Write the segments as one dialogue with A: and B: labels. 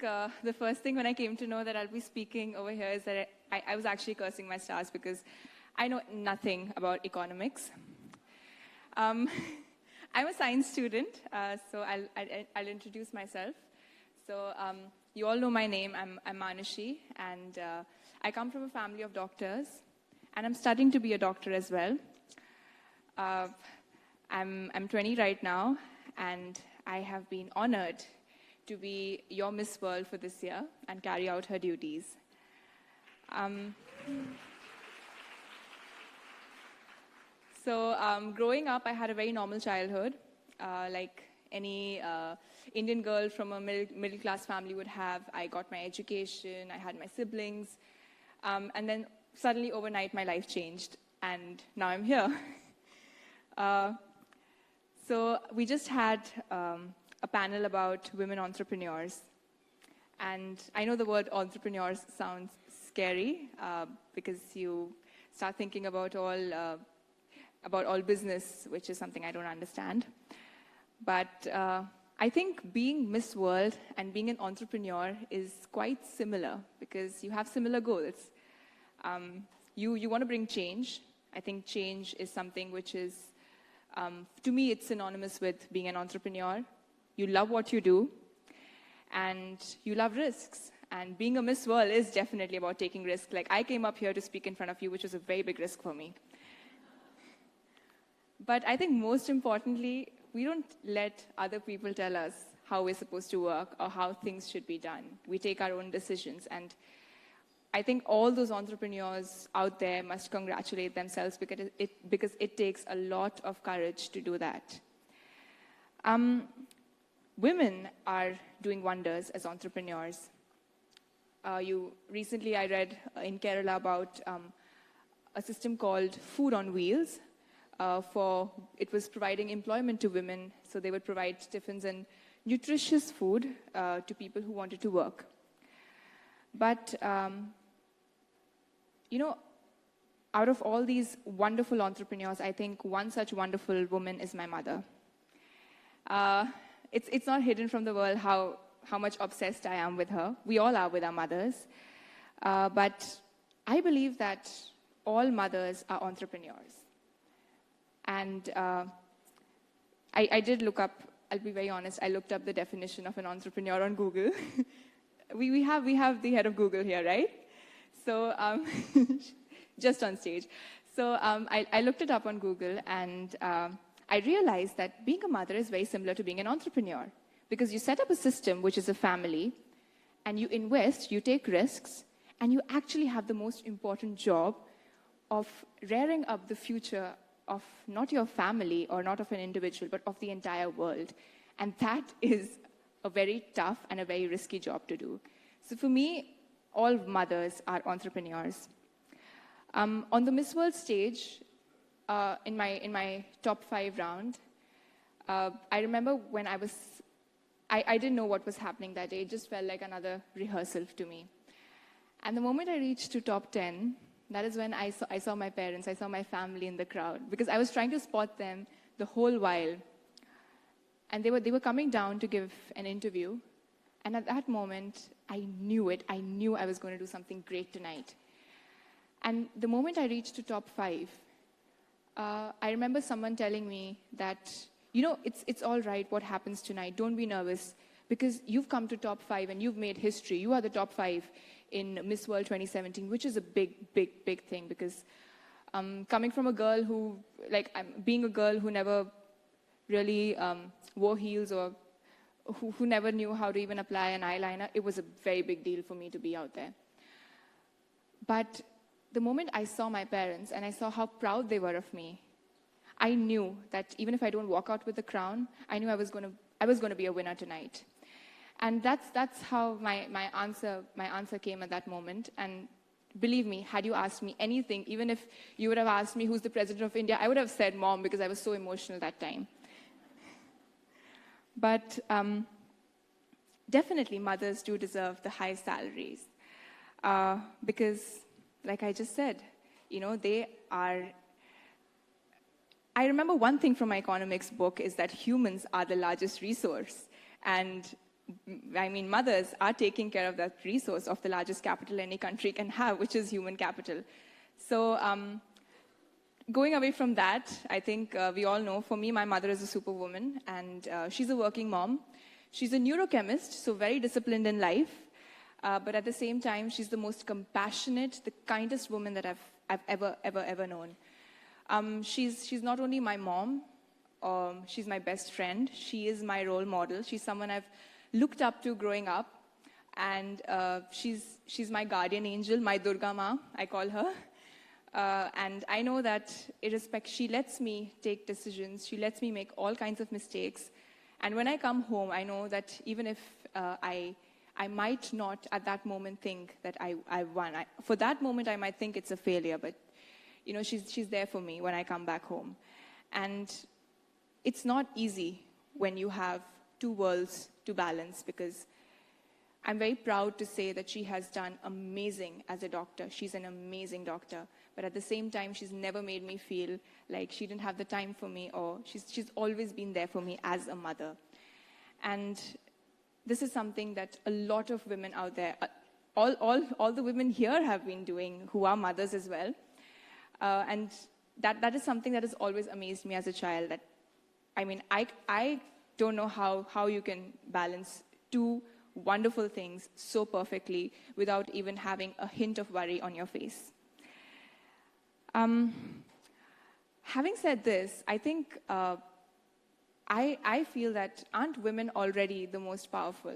A: the first thing when I came to know that I'll be speaking over here is that I was actually cursing my stars because I know nothing about economics. I'm a science student, so I'll introduce myself. So you all know my name. I'm Manushi, and I come from a family of doctors, and I'm studying to be a doctor as well. I'm 20 right now, and I have been honored to be your Miss World for this year and carry out her duties. Growing up, I had a very normal childhood, like any Indian girl from a middle-class family would have. I got my education, I had my siblings, and then suddenly overnight my life changed, and now I'm here. So we just had a panel about women entrepreneurs, and I know the word entrepreneurs sounds scary because you start thinking about all business, which is something I don't understand. But I think being Miss World and being an entrepreneur is quite similar because you have similar goals. You want to bring change. I think change is something which is, to me, it's synonymous with being an entrepreneur. You love what you do, and you love risks. And being a Miss World is definitely about taking risks. Like, I came up here to speak in front of you, which was a very big risk for me. But I think most importantly, we don't let other people tell us how we're supposed to work or how things should be done. We take our own decisions. And I think all those entrepreneurs out there must congratulate themselves because it takes a lot of courage to do that. Women are doing wonders as entrepreneurs. Recently I read in Kerala about a system called Food on Wheels. It was providing employment to women, so they would provide tiffins and nutritious food to people who wanted to work. But, out of all these wonderful entrepreneurs, I think one such wonderful woman is my mother. It's not hidden from the world how much obsessed I am with her. We all are with our mothers. But I believe that all mothers are entrepreneurs. And I did look up, I'll be very honest, I looked up the definition of an entrepreneur on Google. we have the head of Google here, right? So, just on stage. So I looked it up on Google, and I realized that being a mother is very similar to being an entrepreneur, because you set up a system which is a family, and you invest, you take risks, and you actually have the most important job of rearing up the future of not your family or not of an individual, but of the entire world. And that is a very tough and a very risky job to do. So for me, all mothers are entrepreneurs. On the Miss World stage, in my top 5 round, I remember when I didn't know what was happening that day. It just felt like another rehearsal to me. And the moment I reached to top 10, that is when I saw my parents, I saw my family in the crowd, because I was trying to spot them the whole while. And they were coming down to give an interview. And at that moment, I knew it. I knew I was going to do something great tonight. And the moment I reached to top 5, I remember someone telling me that, it's all right what happens tonight. Don't be nervous, because you've come to top 5 and you've made history. You are the top 5 in Miss World 2017, which is a big, big, big thing, because coming from a girl being a girl who never really wore heels or who never knew how to even apply an eyeliner, it was a very big deal for me to be out there. But the moment I saw my parents and I saw how proud they were of me, I knew that even if I don't walk out with the crown, I knew I was going to be a winner tonight. And that's how my answer came at that moment. And believe me, had you asked me anything, even if you would have asked me who's the president of India, I would have said mom, because I was so emotional that time. But definitely mothers do deserve the high salaries because, like I just said, they are... I remember one thing from my economics book is that humans are the largest resource. And I mean, mothers are taking care of that resource of the largest capital any country can have, which is human capital. So going away from that, I think we all know, for me, my mother is a superwoman, and she's a working mom. She's a neurochemist, so very disciplined in life. But at the same time, she's the most compassionate, the kindest woman that I've ever known. She's not only my mom, she's my best friend. She is my role model. She's someone I've looked up to growing up. And she's my guardian angel, my Durga Ma, I call her. And I know that she lets me take decisions. She lets me make all kinds of mistakes. And when I come home, I know that even if I might not at that moment think that I won. For that moment, I might think it's a failure, but she's there for me when I come back home. And it's not easy when you have two worlds to balance, because I'm very proud to say that she has done amazing as a doctor. She's an amazing doctor. But at the same time, she's never made me feel like she didn't have the time for me, or she's always been there for me as a mother. And this is something that a lot of women out there, all the women here have been doing, who are mothers as well. And that is something that has always amazed me as a child. That, I mean, I don't know how you can balance two wonderful things so perfectly without even having a hint of worry on your face. Having said this, I think I feel that aren't women already the most powerful?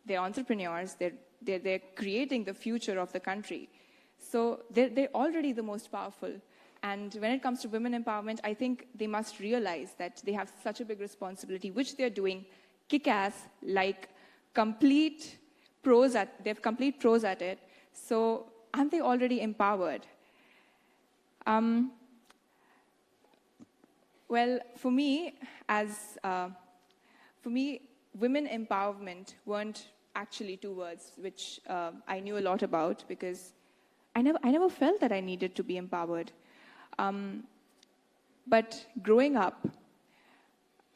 A: They're entrepreneurs. They're creating the future of the country. So they're already the most powerful. And when it comes to women empowerment, I think they must realize that they have such a big responsibility, which they're doing kick-ass, like complete pros at it. So aren't they already empowered? Well, for me, women empowerment weren't actually two words, which I knew a lot about, because I never felt that I needed to be empowered. But growing up,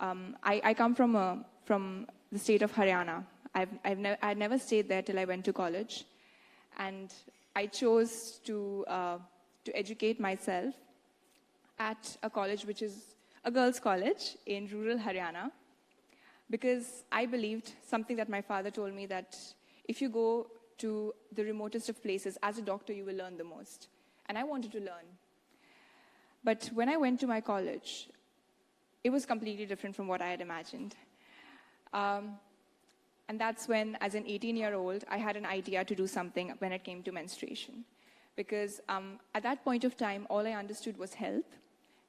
A: I come from the state of Haryana. I'd never stayed there till I went to college, and I chose to educate myself at a college which is a girls' college in rural Haryana, because I believed something that my father told me, that if you go to the remotest of places, as a doctor, you will learn the most. And I wanted to learn. But when I went to my college, it was completely different from what I had imagined. And that's when, as an 18-year-old, I had an idea to do something when it came to menstruation. Because at that point of time, all I understood was health.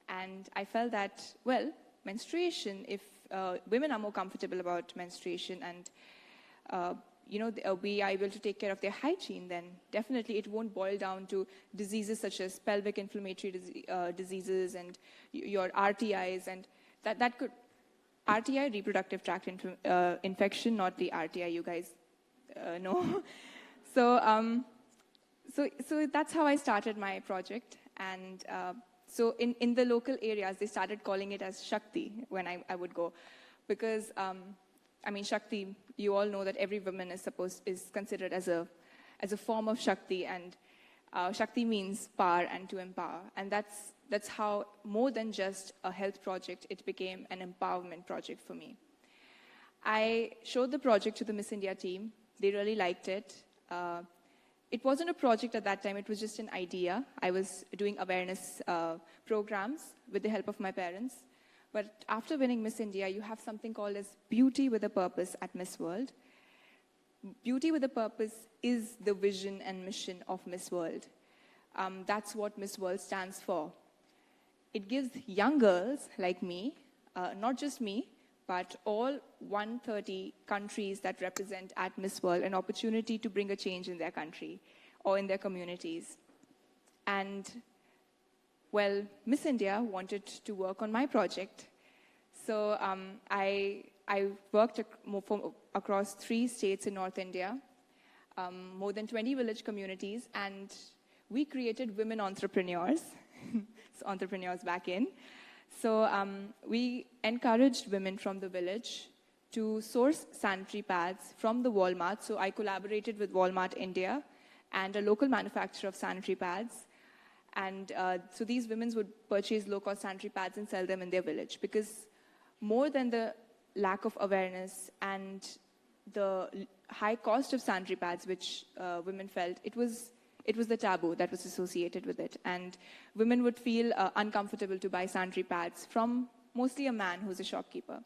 A: And I felt that, well, menstruation, if women are more comfortable about menstruation and we are able to take care of their hygiene, then definitely it won't boil down to diseases such as pelvic inflammatory diseases and your RTIs, and that could, RTI, reproductive tract infection, not the RTI you guys know. So that's how I started my project. And so in the local areas, they started calling it as Shakti when I would go. Because, Shakti, you all know that every woman is considered as a form of Shakti, and Shakti means power and to empower. And that's how, more than just a health project, it became an empowerment project for me. I showed the project to the Miss India team. They really liked it. It wasn't a project at that time, it was just an idea. I was doing awareness programs with the help of my parents. But after winning Miss India, you have something called as Beauty with a Purpose at Miss World. Beauty with a Purpose is the vision and mission of Miss World. That's what Miss World stands for. It gives young girls like me, not just me, but all 130 countries that represent at Miss World an opportunity to bring a change in their country or in their communities. And, well, Miss India wanted to work on my project. So I worked across 3 states in North India, more than 20 village communities, and we created women entrepreneurs, so entrepreneurs back in. So we encouraged women from the village to source sanitary pads from the Walmart. So I collaborated with Walmart India and a local manufacturer of sanitary pads. And so these women would purchase low-cost sanitary pads and sell them in their village, because more than the lack of awareness and the high cost of sanitary pads, which women felt, it was the taboo that was associated with it. And women would feel uncomfortable to buy sanitary pads from mostly a man who's a shopkeeper.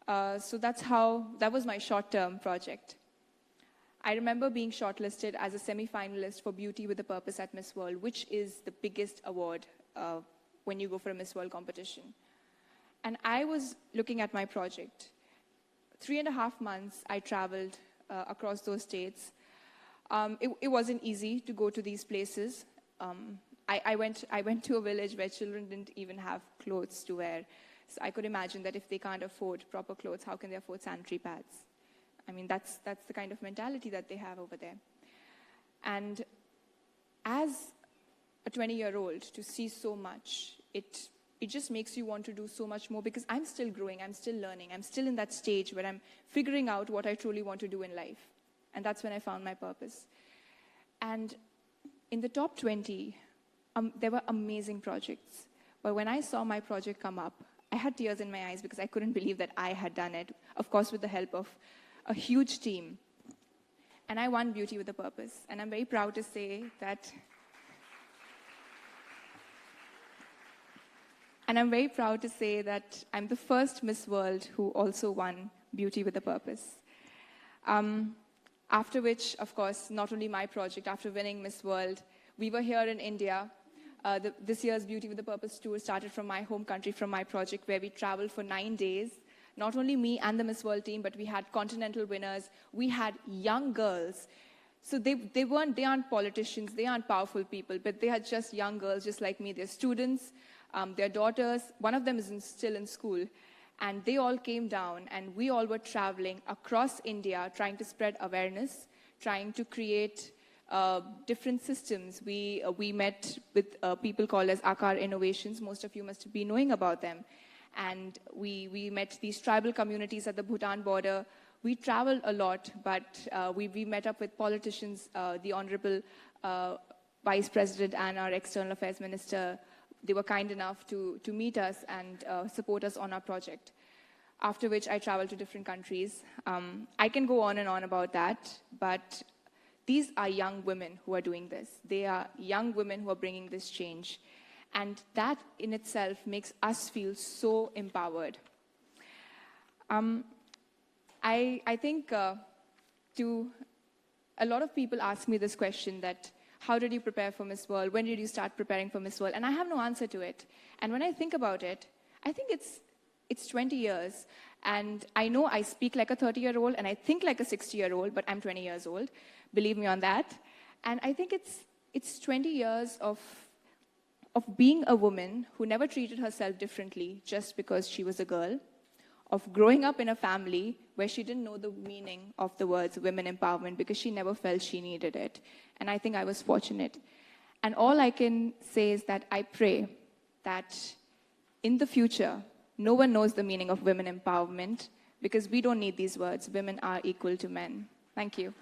A: So that was my short-term project. I remember being shortlisted as a semi-finalist for Beauty with a Purpose at Miss World, which is the biggest award when you go for a Miss World competition. And I was looking at my project. 3.5 months, I traveled across those states. It wasn't easy to go to these places. I went to a village where children didn't even have clothes to wear. So I could imagine that if they can't afford proper clothes, how can they afford sanitary pads? I mean, that's the kind of mentality that they have over there. And as a 20-year-old, to see so much, it just makes you want to do so much more, because I'm still growing, I'm still learning, I'm still in that stage where I'm figuring out what I truly want to do in life. And that's when I found my purpose. And in the top 20, there were amazing projects. But when I saw my project come up, I had tears in my eyes because I couldn't believe that I had done it, of course with the help of a huge team. And I won Beauty with a Purpose. And I'm very proud to say that I'm the first Miss World who also won Beauty with a Purpose. After which, of course, not only my project, after winning Miss World, we were here in India. This year's Beauty with a Purpose tour started from my home country, from my project, where we traveled for 9 days. Not only me and the Miss World team, but we had continental winners. We had young girls. So they aren't politicians, they aren't powerful people, but they are just young girls, just like me. They're students, their daughters. One of them is still in school. And they all came down, and we all were traveling across India, trying to spread awareness, trying to create different systems. We met with people called as Akar Innovations. Most of you must be knowing about them. And we met these tribal communities at the Bhutan border. We traveled a lot, but we met up with politicians, the Honorable Vice President and our External Affairs Minister. They were kind enough to meet us and support us on our project. After which I traveled to different countries. I can go on and on about that, but these are young women who are doing this. They are young women who are bringing this change. And that in itself makes us feel so empowered. I think a lot of people ask me this question, that how did you prepare for Miss World? When did you start preparing for Miss World? And I have no answer to it. And when I think about it, I think it's 20 years. And I know I speak like a 30-year-old and I think like a 60-year-old, but I'm 20 years old. Believe me on that. And I think it's 20 years of being a woman who never treated herself differently just because she was a girl, of growing up in a family where she didn't know the meaning of the words women empowerment because she never felt she needed it. And I think I was fortunate. And all I can say is that I pray that in the future, no one knows the meaning of women empowerment, because we don't need these words. Women are equal to men. Thank you.